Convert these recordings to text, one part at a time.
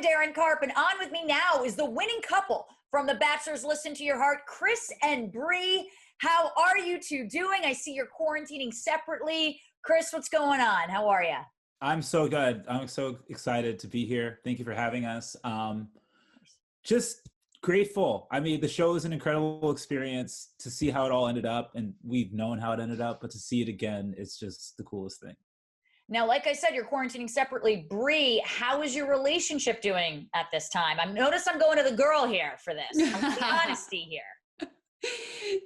Darren Karp, and on with me now is the winning couple from the Bachelors Listen to Your Heart, Chris and Bri. How are you two doing? I see you're quarantining separately. Chris, what's going on? How are you? I'm so good. I'm so excited to be here. Thank you for having us. Just grateful. I mean, the show is an incredible experience to see how it all ended up, and we've known how it ended up, but to see it again, it's just the coolest thing. Now, like I said, you're quarantining separately. Bri, how is your relationship doing at this time? Notice I'm going to the girl here for this. I'm the honesty here.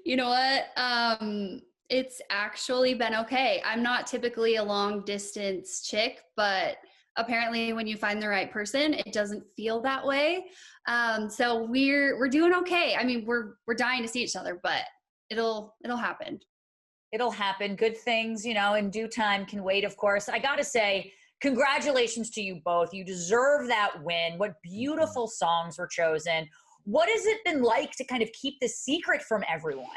You know what? It's actually been okay. I'm not typically a long distance chick, but apparently when you find the right person, it doesn't feel that way. So we're doing okay. I mean, we're dying to see each other, but it'll happen. It'll happen. Good things, in due time can wait, of course. I got to say, congratulations to you both. You deserve that win. What beautiful songs were chosen. What has it been like to kind of keep this secret from everyone?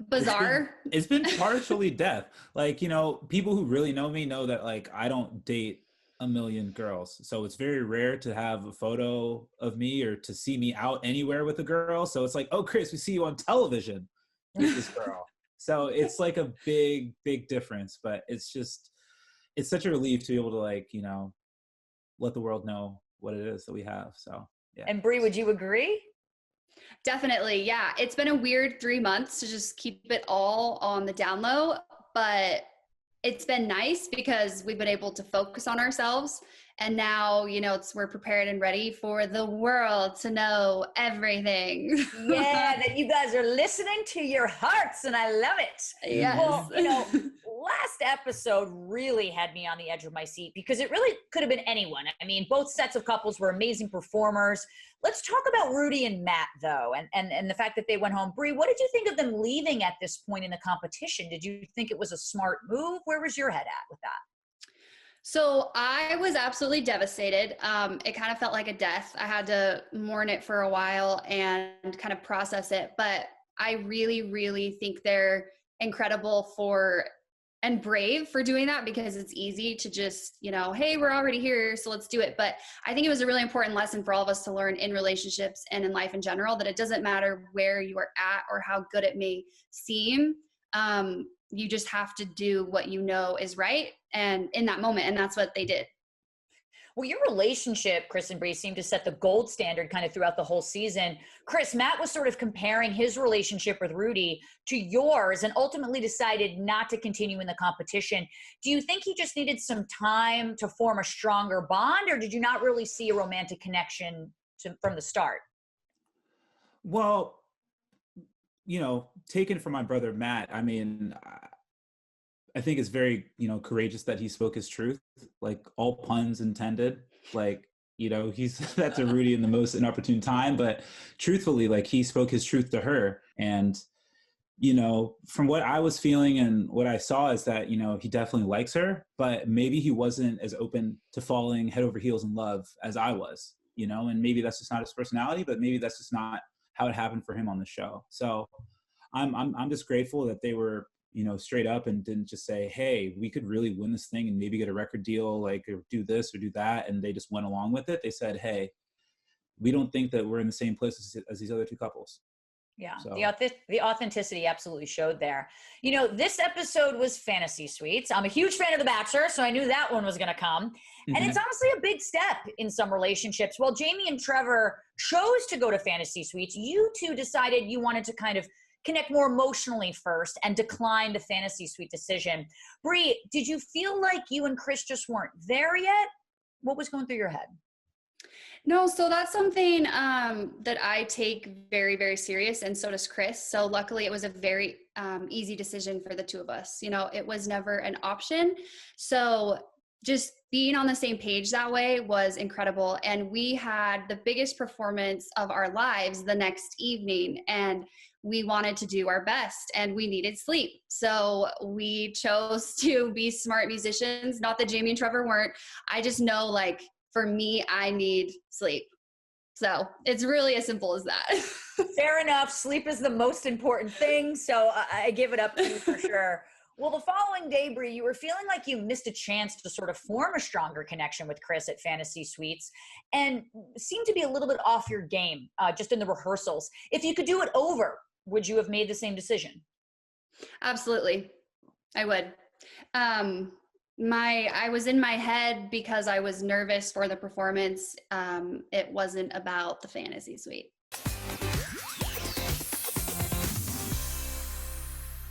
Bizarre. It's been partially death. Like, people who really know me know that, like, I don't date a million girls. So it's very rare to have a photo of me or to see me out anywhere with a girl. So it's like, oh, Chris, we see you on television with this girl. So it's like a big, big difference. But it's such a relief to be able to, like, let the world know what it is that we have. So, yeah. And Bri, would you agree? Definitely. Yeah. It's been a weird 3 months to just keep it all on the down low, but it's been nice because we've been able to focus on ourselves. And now, we're prepared and ready for the world to know everything. Yeah, that you guys are listening to your hearts, and I love it. Yes. Well, last episode really had me on the edge of my seat because it really could have been anyone. I mean, both sets of couples were amazing performers. Let's talk about Rudy and Matt, though, and the fact that they went home. Bri, what did you think of them leaving at this point in the competition? Did you think it was a smart move? Where was your head at with that? So I was absolutely devastated. It kind of felt like a death. I had to mourn it for a while and kind of process it. But I really, really think they're incredible and brave for doing that, because it's easy to just, hey, we're already here, so let's do it. But I think it was a really important lesson for all of us to learn in relationships and in life in general, that it doesn't matter where you are at or how good it may seem. You just have to do what you know is right and in that moment. And that's what they did. Well, your relationship, Chris and Bri, seemed to set the gold standard kind of throughout the whole season. Chris, Matt was sort of comparing his relationship with Rudy to yours and ultimately decided not to continue in the competition. Do you think he just needed some time to form a stronger bond, or did you not really see a romantic connection from the start? Well, taken from my brother, Matt, I mean, I think it's very, courageous that he spoke his truth, like all puns intended. Like, he's that's a Rudy in the most inopportune time, but truthfully, like, he spoke his truth to her. And, from what I was feeling and what I saw is that, he definitely likes her, but maybe he wasn't as open to falling head over heels in love as I was, and maybe that's just not his personality, but maybe that's just not how it happened for him on the show. So I'm just grateful that they were, straight up and didn't just say, hey, we could really win this thing and maybe get a record deal, like, or do this or do that. And they just went along with it. They said, hey, we don't think that we're in the same place as these other two couples. Yeah, so. The authenticity absolutely showed there. This episode was Fantasy Suites. I'm a huge fan of The Bachelor, so I knew that one was going to come. Mm-hmm. And it's honestly a big step in some relationships. While Jamie and Trevor chose to go to Fantasy Suites, you two decided you wanted to kind of connect more emotionally first and decline the Fantasy Suite decision. Bri, did you feel like you and Chris just weren't there yet? What was going through your head? No, so that's something that I take very, very serious, and so does Chris. So luckily it was a very easy decision for the two of us. It was never an option. So just being on the same page that way was incredible. And we had the biggest performance of our lives the next evening, and we wanted to do our best and we needed sleep. So we chose to be smart musicians. Not that Jamie and Trevor weren't. I just know, like, for me, I need sleep. So it's really as simple as that. Fair enough. Sleep is the most important thing. So I give it up to you for sure. Well, the following day, Bri, you were feeling like you missed a chance to sort of form a stronger connection with Chris at Fantasy Suites and seemed to be a little bit off your game just in the rehearsals. If you could do it over, would you have made the same decision? Absolutely. I would. I was in my head because I was nervous for the performance. It wasn't about the fantasy suite.